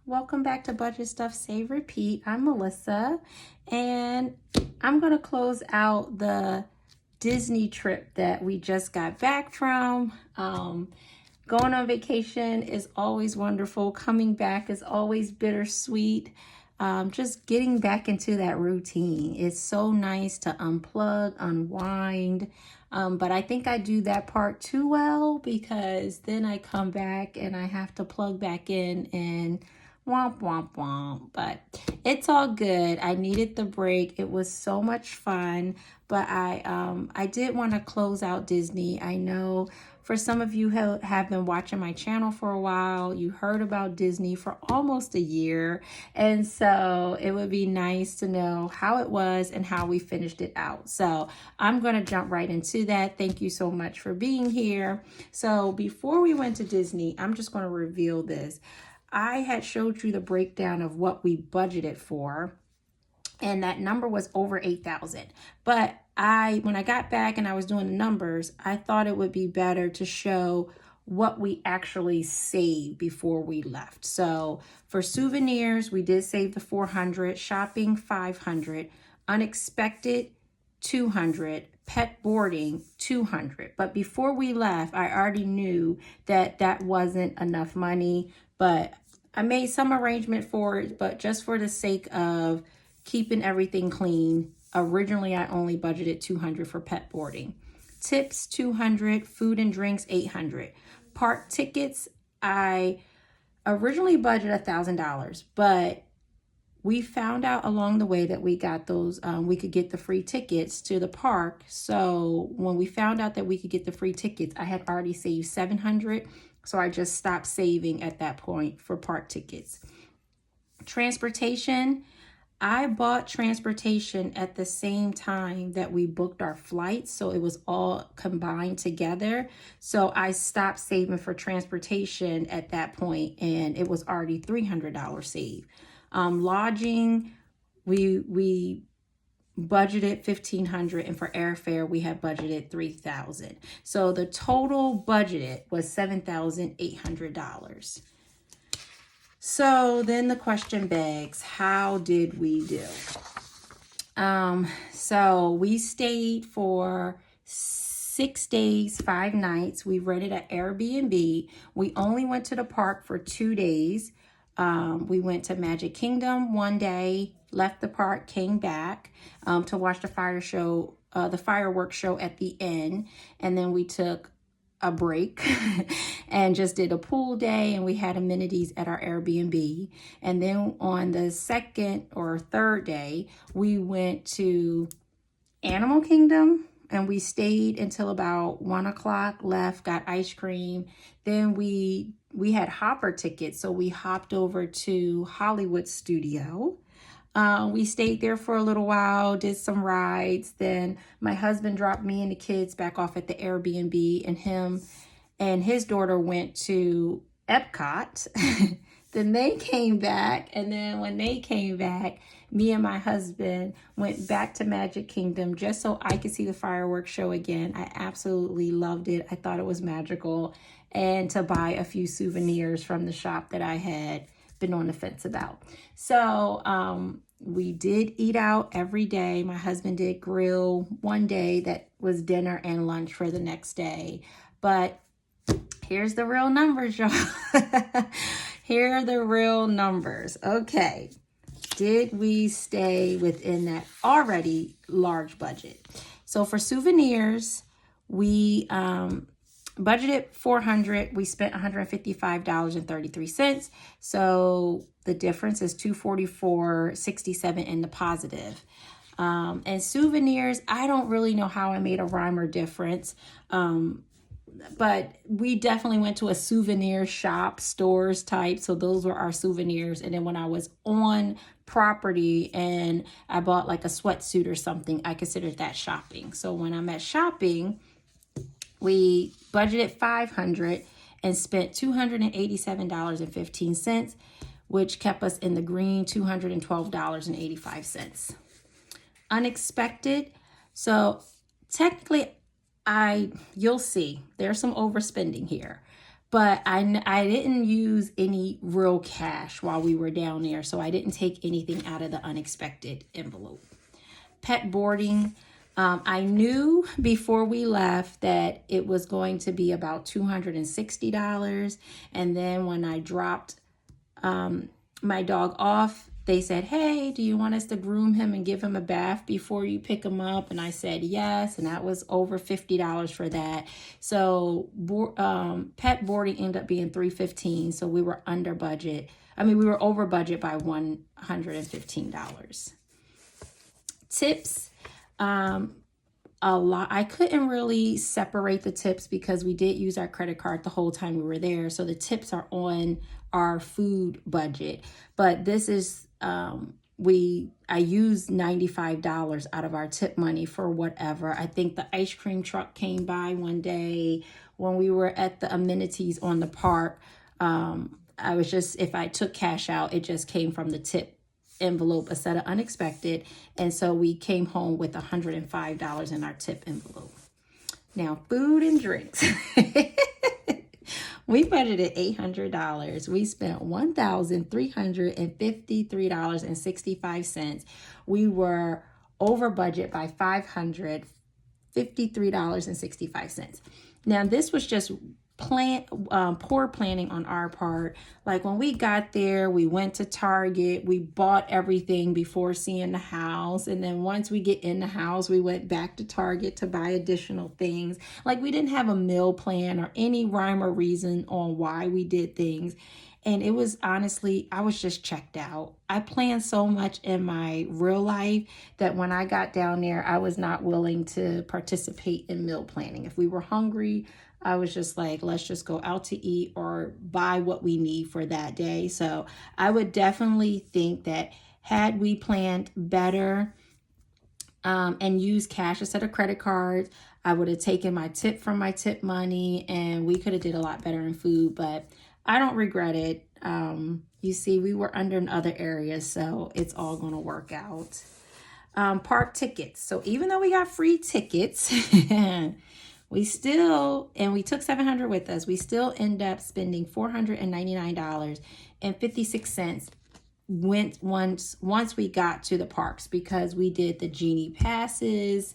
Welcome back to Budget Stuff Save Repeat. I'm Melissa, and I'm going to close out the Disney trip that we just got back from. Going on vacation is always wonderful. Coming back is always bittersweet. Just getting back into that routine. It's so nice to unplug, unwind. But I think I do that part too well, because then I come back and I have to plug back in and womp womp womp. But it's all good. I needed the break. It was so much fun. But I did want to close out Disney. I know for some of you who have been watching my channel for a while, you heard about Disney for almost a year. And so it would be nice to know how it was and how we finished it out. So I'm going to jump right into that. Thank you so much for being here. So before we went to Disney, I'm just going to reveal this. I had showed you the breakdown of what we budgeted for, and that number was over 8,000. But when I got back and I was doing the numbers, I thought it would be better to show what we actually saved before we left. So for souvenirs, we did save the 400, shopping 500, unexpected 200, pet boarding 200. But before we left, I already knew that that wasn't enough money, but I made some arrangement for it. But just for the sake of keeping everything clean, originally I only budgeted 200 for pet boarding. Tips 200, food and drinks 800. Park tickets, I originally budgeted $1,000, but we found out along the way that we got those, we could get the free tickets to the park. So when we found out that we could get the free tickets, I had already saved 700. So I just stopped saving at that point for park tickets. Transportation, I bought transportation at the same time that we booked our flights, so it was all combined together. So I stopped saving for transportation at that point, and it was already $300 saved. Lodging, we budgeted $1,500, and for airfare we had budgeted $3,000. So the total budgeted was $7,800. So then the question begs, how did we do? So we stayed for 6 days, 5 nights. We rented an Airbnb. We only went to the park for 2 days. We went to Magic Kingdom one day, left the park, came back to watch the fireworks show at the end. And then we took a break and just did a pool day, and we had amenities at our Airbnb. And then on the second or third day, we went to Animal Kingdom, and we stayed until about 1 o'clock, left, got ice cream. Then we had hopper tickets, so we hopped over to Hollywood Studio. We stayed there for a little while, did some rides. Then my husband dropped me and the kids back off at the Airbnb, and him and his daughter went to Epcot. Then they came back, and then when they came back, me and my husband went back to Magic Kingdom just so I could see the fireworks show again. I absolutely loved it. I thought it was magical, and to buy a few souvenirs from the shop that I had been on the fence about. So we did eat out every day. My husband did grill one day that was dinner and lunch for the next day. But here's the real numbers, y'all. Here are the real numbers. Okay. Did we stay within that already large budget? So for souvenirs, we budgeted $400. We spent $155.33. So the difference is $244.67 in the positive. And souvenirs, I don't really know how I made a rhyme or difference. But we definitely went to a souvenir shop, stores type. So those were our souvenirs. And then when I was on property and I bought like a sweatsuit or something, I considered that shopping. So when I'm at shopping, we budgeted $500 and spent $287.15, which kept us in the green, $212.85. Unexpected. So technically, you'll see there's some overspending here, But I didn't use any real cash while we were down there, so I didn't take anything out of the unexpected envelope. Pet boarding. I knew before we left that it was going to be about $260. And then when I dropped my dog off, they said, hey, do you want us to groom him and give him a bath before you pick him up? And I said yes, and that was over $50 for that. So pet boarding ended up being $315, so we were under budget. We were over budget by $115. Tips. A lot. I couldn't really separate the tips because we did use our credit card the whole time we were there. So the tips are on our food budget. But this is, I used $95 out of our tip money for whatever. I think the ice cream truck came by one day when we were at the amenities on the park. I was just, if I took cash out, it just came from the tip envelope instead of unexpected, and so we came home with $105 in our tip envelope. Now, food and drinks. We budgeted $800. We spent $1,353.65. We were over budget by $553.65. Now, this was just poor planning on our part. Like when we got there, we went to Target, we bought everything before seeing the house, and then once we get in the house, we went back to Target to buy additional things. Like we didn't have a meal plan or any rhyme or reason on why we did things. And it was honestly, I was just checked out. I planned so much in my real life that when I got down there, I was not willing to participate in meal planning. If we were hungry, I was just like, let's just go out to eat or buy what we need for that day. So I would definitely think that had we planned better and used cash instead of credit cards, I would have taken my tip from my tip money and we could have did a lot better in food, but I don't regret it. You see, we were under in other areas, so it's all going to work out. Park tickets. So even though we got free tickets, we still, and we took $700 with us, we still end up spending $499.56 once we got to the parks, because we did the Genie passes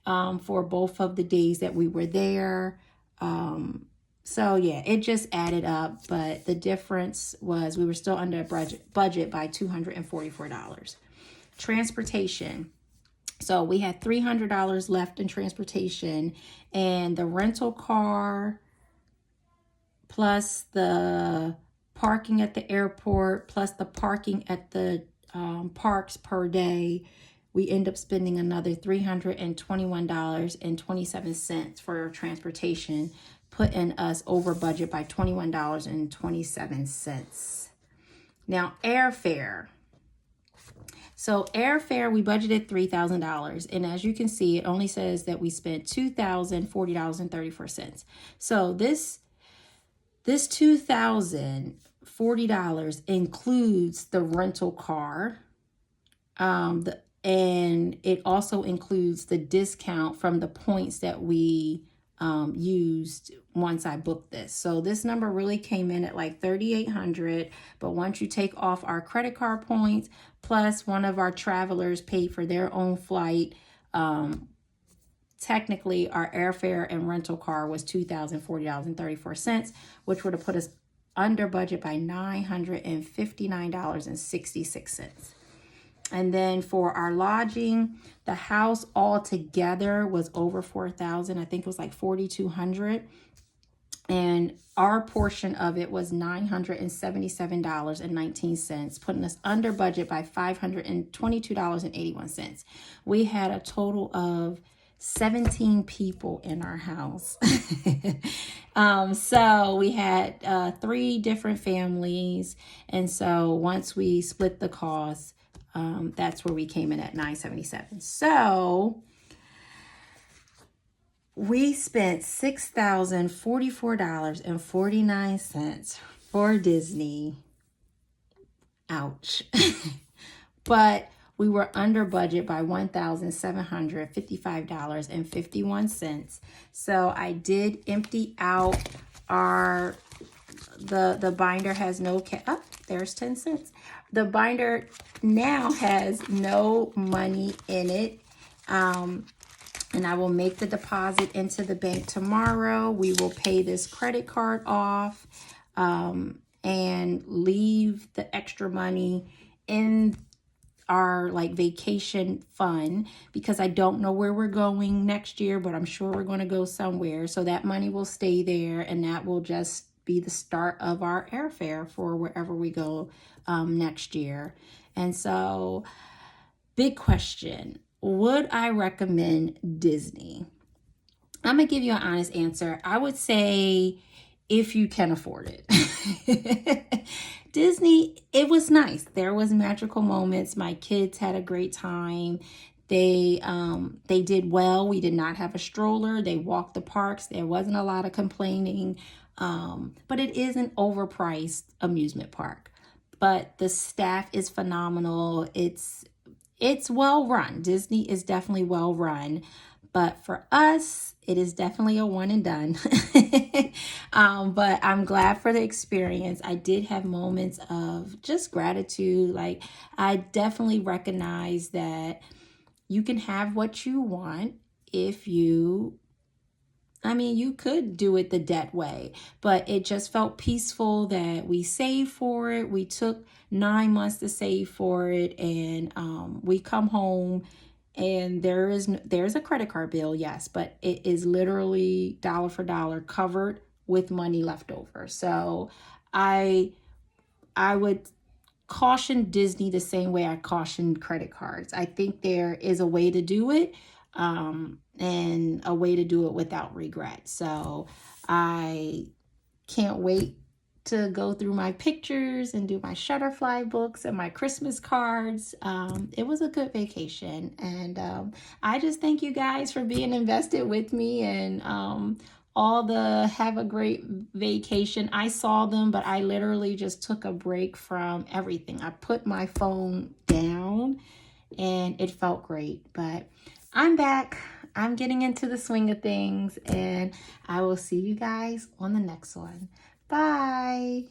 for both of the days that we were there. So yeah, it just added up, but the difference was we were still under budget by $244. Transportation. So we had $300 left in transportation, and the rental car plus the parking at the airport plus the parking at the parks per day, we end up spending another $321.27 for transportation, putting us over budget by $21.27. Now, airfare. So airfare, we budgeted $3,000. And as you can see, it only says that we spent $2,040.34. So this $2,040 includes the rental car. And it also includes the discount from the points that we used once I booked this. So this number really came in at like $3,800, but once you take off our credit card points, plus one of our travelers paid for their own flight, technically our airfare and rental car was $2,040.34, which would have put us under budget by $959.66. And then for our lodging, the house altogether was over $4,000. I think it was like $4,200. And our portion of it was $977.19, putting us under budget by $522.81. We had a total of 17 people in our house. So we had 3 different families. And so once we split the cost, that's where we came in at $977. So we spent $6,044.49 for Disney. Ouch. But we were under budget by $1,755.51. So I did empty out the binder has no there's 10 cents. The binder now has no money in it. And I will make the deposit into the bank tomorrow. We will pay this credit card off and leave the extra money in our like vacation fund, because I don't know where we're going next year, but I'm sure we're going to go somewhere. So that money will stay there, and that will just be the start of our airfare for wherever we go next year. And so, big question. Would I recommend Disney? I'm going to give you an honest answer. I would say if you can afford it. Disney, it was nice. There was magical moments. My kids had a great time. They did well. We did not have a stroller. They walked the parks. There wasn't a lot of complaining. But it is an overpriced amusement park. But the staff is phenomenal. It's well run. Disney is definitely well run. But for us, it is definitely a one and done. But I'm glad for the experience. I did have moments of just gratitude. Like, I definitely recognize that you can have what you want if you could do it the debt way, but it just felt peaceful that we saved for it. We took 9 months to save for it, and we come home and there's a credit card bill, yes, but it is literally dollar for dollar covered with money left over. So I would caution Disney the same way I caution credit cards. I think there is a way to do it, and a way to do it without regret. So I can't wait to go through my pictures and do my Shutterfly books and my Christmas cards. It was a good vacation, and I just thank you guys for being invested with me, and all the have a great vacation. I saw them, but I literally just took a break from everything. I put my phone down and it felt great. But I'm back. I'm getting into the swing of things, and I will see you guys on the next one. Bye.